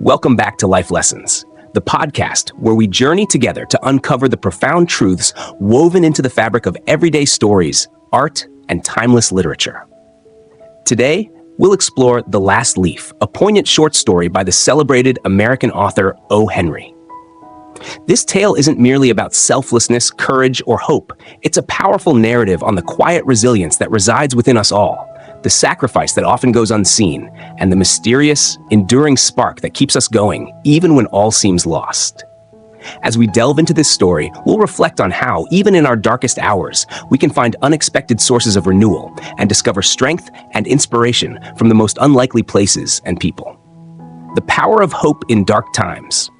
Welcome back to Life Lessons, the podcast where we journey together to uncover the profound truths woven into the fabric of everyday stories, art, and timeless literature. Today, we'll explore The Last Leaf, a poignant short story by the celebrated American author O. Henry. This tale isn't merely about selflessness, courage, or hope. It's a powerful narrative on the quiet resilience that resides within us all, the sacrifice that often goes unseen, and the mysterious, enduring spark that keeps us going, even when all seems lost. As we delve into this story, we'll reflect on how, even in our darkest hours, we can find unexpected sources of renewal and discover strength and inspiration from the most unlikely places and people. The power of hope in dark times.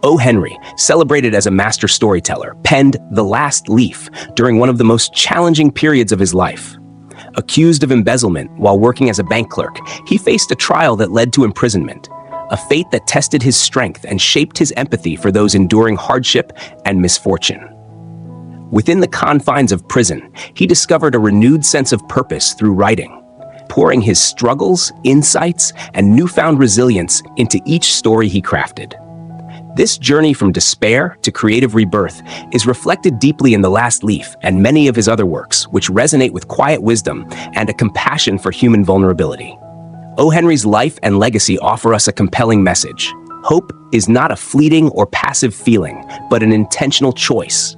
O. Henry, celebrated as a master storyteller, penned The Last Leaf during one of the most challenging periods of his life. Accused of embezzlement while working as a bank clerk, he faced a trial that led to imprisonment, a fate that tested his strength and shaped his empathy for those enduring hardship and misfortune. Within the confines of prison, he discovered a renewed sense of purpose through writing, pouring his struggles, insights, and newfound resilience into each story he crafted. This journey from despair to creative rebirth is reflected deeply in The Last Leaf and many of his other works, which resonate with quiet wisdom and a compassion for human vulnerability. O. Henry's life and legacy offer us a compelling message. Hope is not a fleeting or passive feeling, but an intentional choice.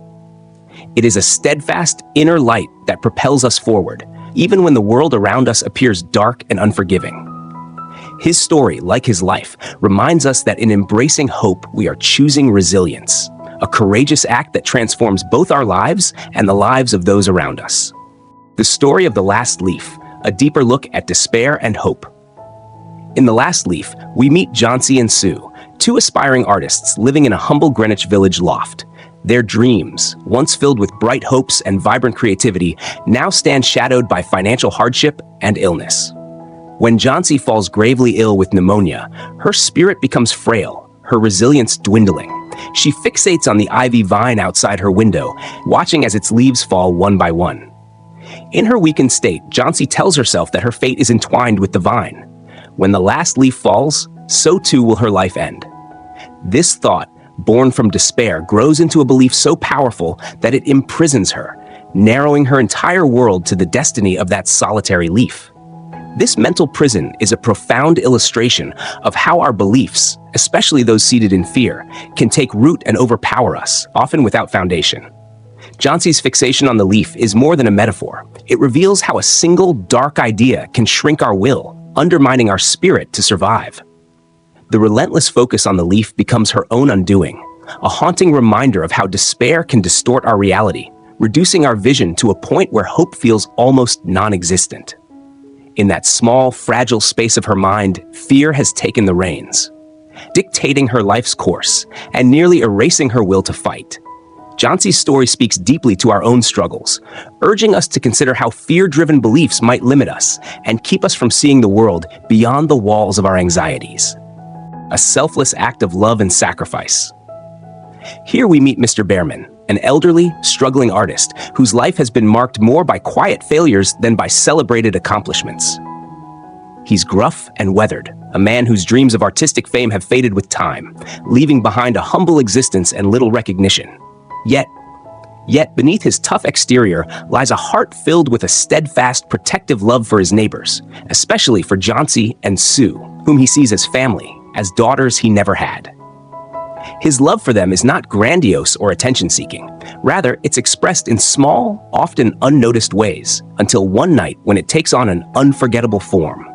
It is a steadfast inner light that propels us forward, even when the world around us appears dark and unforgiving. His story, like his life, reminds us that in embracing hope, we are choosing resilience, a courageous act that transforms both our lives and the lives of those around us. The story of The Last Leaf, a deeper look at despair and hope. In The Last Leaf, we meet Johnsy and Sue, two aspiring artists living in a humble Greenwich Village loft. Their dreams, once filled with bright hopes and vibrant creativity, now stand shadowed by financial hardship and illness. When Johnsy falls gravely ill with pneumonia, her spirit becomes frail, her resilience dwindling. She fixates on the ivy vine outside her window, watching as its leaves fall one by one. In her weakened state, Johnsy tells herself that her fate is entwined with the vine. When the last leaf falls, so too will her life end. This thought, born from despair, grows into a belief so powerful that it imprisons her, narrowing her entire world to the destiny of that solitary leaf. This mental prison is a profound illustration of how our beliefs, especially those seated in fear, can take root and overpower us, often without foundation. Johnsy's fixation on the leaf is more than a metaphor. It reveals how a single dark idea can shrink our will, undermining our spirit to survive. The relentless focus on the leaf becomes her own undoing, a haunting reminder of how despair can distort our reality, reducing our vision to a point where hope feels almost non-existent. In that small, fragile space of her mind, fear has taken the reins, dictating her life's course and nearly erasing her will to fight. Johnsy's story speaks deeply to our own struggles, urging us to consider how fear-driven beliefs might limit us and keep us from seeing the world beyond the walls of our anxieties. A selfless act of love and sacrifice. Here we meet Mr. Behrman, an elderly, struggling artist whose life has been marked more by quiet failures than by celebrated accomplishments. He's gruff and weathered, a man whose dreams of artistic fame have faded with time, leaving behind a humble existence and little recognition. Yet beneath his tough exterior lies a heart filled with a steadfast, protective love for his neighbors, especially for Johnsy and Sue, whom he sees as family, as daughters he never had. His love for them is not grandiose or attention-seeking. Rather, it's expressed in small, often unnoticed ways, until one night when it takes on an unforgettable form.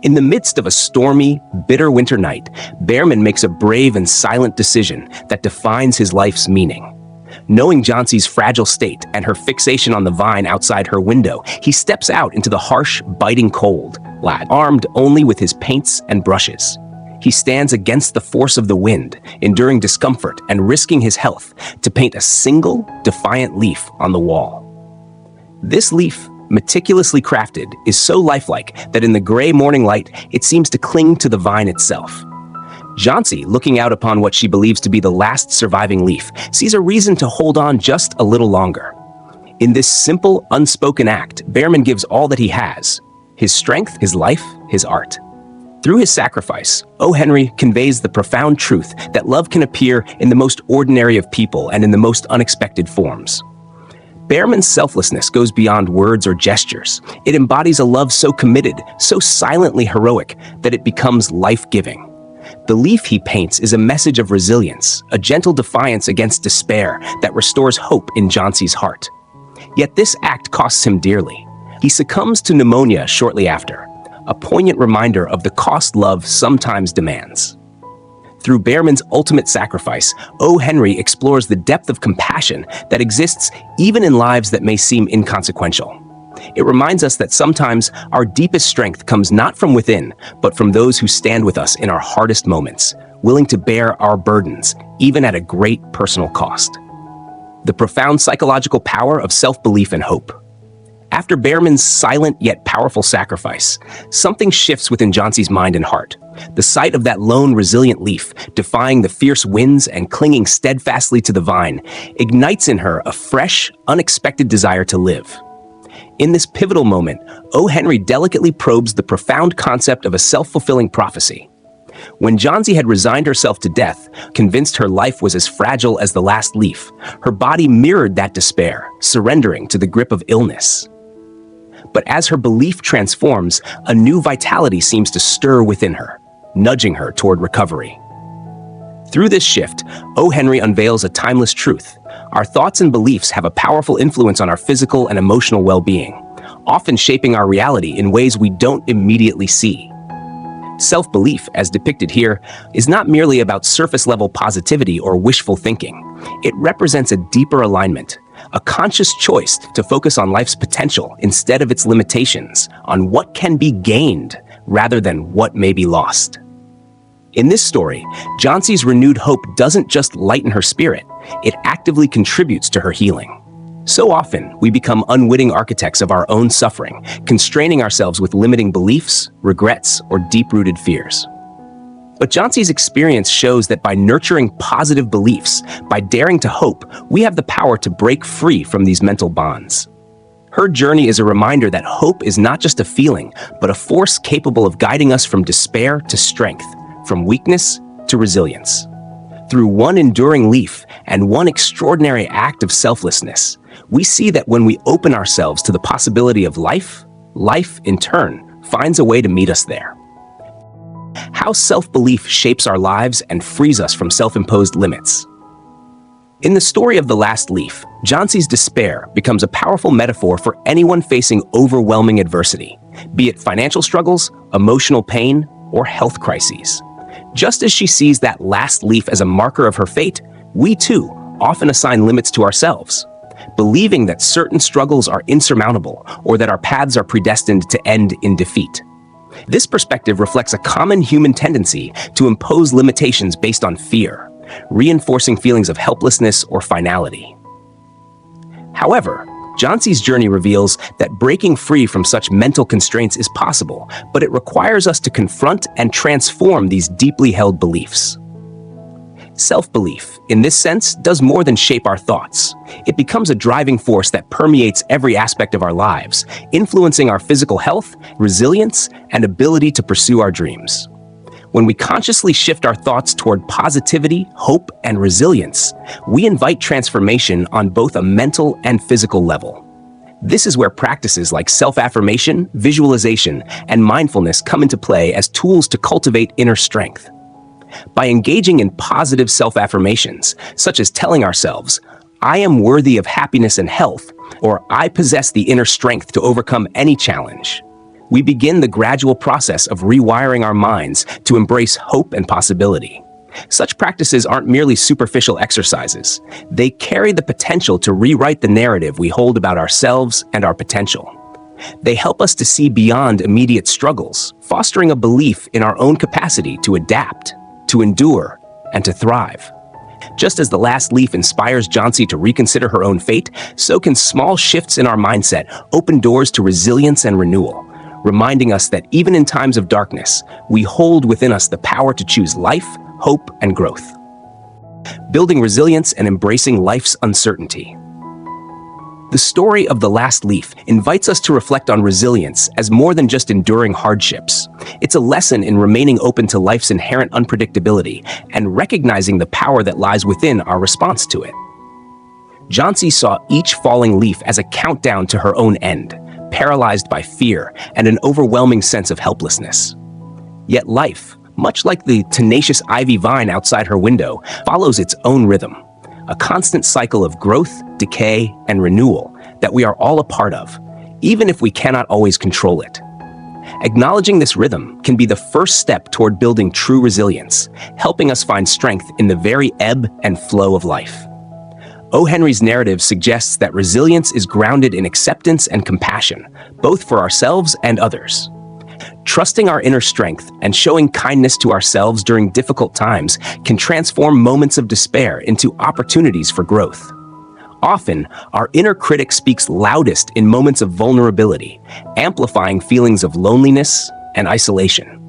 In the midst of a stormy, bitter winter night, Behrman makes a brave and silent decision that defines his life's meaning. Knowing Johnsy's fragile state and her fixation on the vine outside her window, he steps out into the harsh, biting cold, armed only with his paints and brushes. He stands against the force of the wind, enduring discomfort and risking his health to paint a single, defiant leaf on the wall. This leaf, meticulously crafted, is so lifelike that in the gray morning light, it seems to cling to the vine itself. Johnsy, looking out upon what she believes to be the last surviving leaf, sees a reason to hold on just a little longer. In this simple, unspoken act, Behrman gives all that he has: his strength, his life, his art. Through his sacrifice, O. Henry conveys the profound truth that love can appear in the most ordinary of people and in the most unexpected forms. Behrman's selflessness goes beyond words or gestures. It embodies a love so committed, so silently heroic, that it becomes life-giving. The leaf he paints is a message of resilience, a gentle defiance against despair that restores hope in Jauncey's heart. Yet this act costs him dearly. He succumbs to pneumonia shortly after, a poignant reminder of the cost love sometimes demands. Through Behrman's ultimate sacrifice, O. Henry explores the depth of compassion that exists even in lives that may seem inconsequential. It reminds us that sometimes our deepest strength comes not from within, but from those who stand with us in our hardest moments, willing to bear our burdens, even at a great personal cost. The profound psychological power of self-belief and hope. After Behrman's silent yet powerful sacrifice, something shifts within Jauncey's mind and heart. The sight of that lone, resilient leaf, defying the fierce winds and clinging steadfastly to the vine, ignites in her a fresh, unexpected desire to live. In this pivotal moment, O. Henry delicately probes the profound concept of a self-fulfilling prophecy. When Jauncey had resigned herself to death, convinced her life was as fragile as the last leaf, her body mirrored that despair, surrendering to the grip of illness. But as her belief transforms, a new vitality seems to stir within her, nudging her toward recovery. Through this shift, O. Henry unveils a timeless truth. Our thoughts and beliefs have a powerful influence on our physical and emotional well-being, often shaping our reality in ways we don't immediately see. Self-belief, as depicted here, is not merely about surface-level positivity or wishful thinking. It represents a deeper alignment, a conscious choice to focus on life's potential instead of its limitations, on what can be gained rather than what may be lost. In this story, Jauncey's renewed hope doesn't just lighten her spirit, it actively contributes to her healing. So often, we become unwitting architects of our own suffering, constraining ourselves with limiting beliefs, regrets, or deep-rooted fears. But Jauncey's experience shows that by nurturing positive beliefs, by daring to hope, we have the power to break free from these mental bonds. Her journey is a reminder that hope is not just a feeling, but a force capable of guiding us from despair to strength, from weakness to resilience. Through one enduring leaf and one extraordinary act of selflessness, we see that when we open ourselves to the possibility of life, life in turn finds a way to meet us there. How self-belief shapes our lives and frees us from self-imposed limits. In the story of The Last Leaf, Jauncey's despair becomes a powerful metaphor for anyone facing overwhelming adversity, be it financial struggles, emotional pain, or health crises. Just as she sees that last leaf as a marker of her fate, we too often assign limits to ourselves, believing that certain struggles are insurmountable or that our paths are predestined to end in defeat. This perspective reflects a common human tendency to impose limitations based on fear, reinforcing feelings of helplessness or finality. However, Jauncey's journey reveals that breaking free from such mental constraints is possible, but it requires us to confront and transform these deeply held beliefs. Self-belief, in this sense, does more than shape our thoughts. It becomes a driving force that permeates every aspect of our lives, influencing our physical health, resilience, and ability to pursue our dreams. When we consciously shift our thoughts toward positivity, hope, and resilience, we invite transformation on both a mental and physical level. This is where practices like self-affirmation, visualization, and mindfulness come into play as tools to cultivate inner strength. By engaging in positive self-affirmations, such as telling ourselves, "I am worthy of happiness and health," or "I possess the inner strength to overcome any challenge," we begin the gradual process of rewiring our minds to embrace hope and possibility. Such practices aren't merely superficial exercises. They carry the potential to rewrite the narrative we hold about ourselves and our potential. They help us to see beyond immediate struggles, fostering a belief in our own capacity to adapt, to endure, and to thrive. Just as the last leaf inspires Jauncey to reconsider her own fate, so can small shifts in our mindset open doors to resilience and renewal, reminding us that even in times of darkness, we hold within us the power to choose life, hope, and growth. Building resilience and embracing life's uncertainty. The story of the last leaf invites us to reflect on resilience as more than just enduring hardships. It's a lesson in remaining open to life's inherent unpredictability and recognizing the power that lies within our response to it. Jhansi saw each falling leaf as a countdown to her own end, paralyzed by fear and an overwhelming sense of helplessness. Yet life, much like the tenacious ivy vine outside her window, follows its own rhythm, a constant cycle of growth, decay, and renewal that we are all a part of, even if we cannot always control it. Acknowledging this rhythm can be the first step toward building true resilience, helping us find strength in the very ebb and flow of life. O. Henry's narrative suggests that resilience is grounded in acceptance and compassion, both for ourselves and others. Trusting our inner strength and showing kindness to ourselves during difficult times can transform moments of despair into opportunities for growth. Often, our inner critic speaks loudest in moments of vulnerability, amplifying feelings of loneliness and isolation.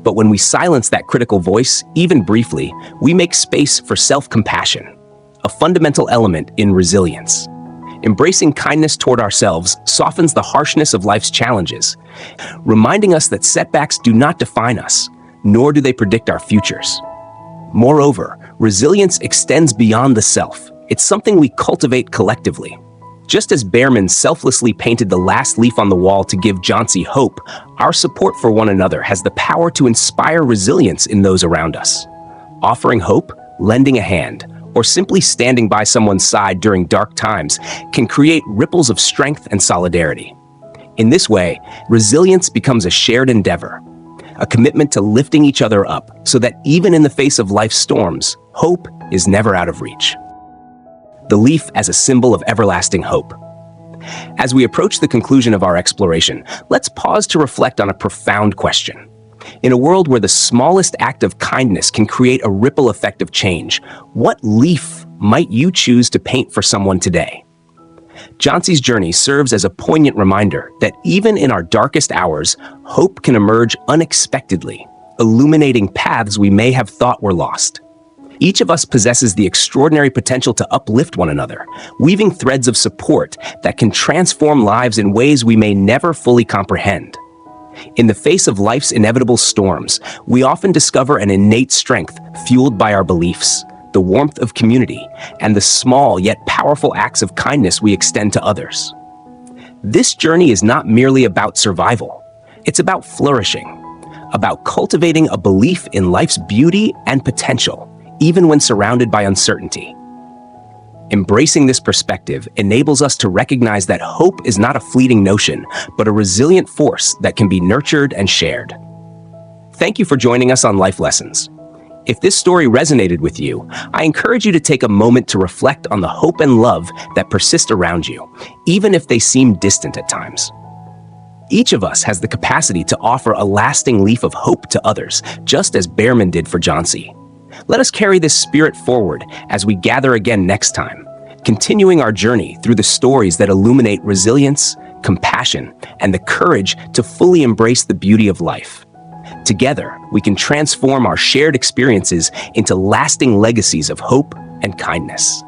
But when we silence that critical voice, even briefly, we make space for self-compassion, a fundamental element in resilience. Embracing kindness toward ourselves softens the harshness of life's challenges, reminding us that setbacks do not define us, nor do they predict our futures. Moreover, resilience extends beyond the self. It's something we cultivate collectively. Just as Behrman selflessly painted the last leaf on the wall to give Jhansi hope, our support for one another has the power to inspire resilience in those around us. Offering hope, lending a hand, or simply standing by someone's side during dark times can create ripples of strength and solidarity. In this way, resilience becomes a shared endeavor, a commitment to lifting each other up so that even in the face of life's storms, hope is never out of reach. The leaf as a symbol of everlasting hope. As we approach the conclusion of our exploration, let's pause to reflect on a profound question. In a world where the smallest act of kindness can create a ripple effect of change, what leaf might you choose to paint for someone today? Jhansi's journey serves as a poignant reminder that even in our darkest hours, hope can emerge unexpectedly, illuminating paths we may have thought were lost. Each of us possesses the extraordinary potential to uplift one another, weaving threads of support that can transform lives in ways we may never fully comprehend. In the face of life's inevitable storms, we often discover an innate strength fueled by our beliefs, the warmth of community, and the small yet powerful acts of kindness we extend to others. This journey is not merely about survival. It's about flourishing, about cultivating a belief in life's beauty and potential, even when surrounded by uncertainty. Embracing this perspective enables us to recognize that hope is not a fleeting notion, but a resilient force that can be nurtured and shared. Thank you for joining us on Life Lessons. If this story resonated with you, I encourage you to take a moment to reflect on the hope and love that persist around you, even if they seem distant at times. Each of us has the capacity to offer a lasting leaf of hope to others, just as Behrman did for Jhansi. Let us carry this spirit forward as we gather again next time, continuing our journey through the stories that illuminate resilience, compassion, and the courage to fully embrace the beauty of life. Together, we can transform our shared experiences into lasting legacies of hope and kindness.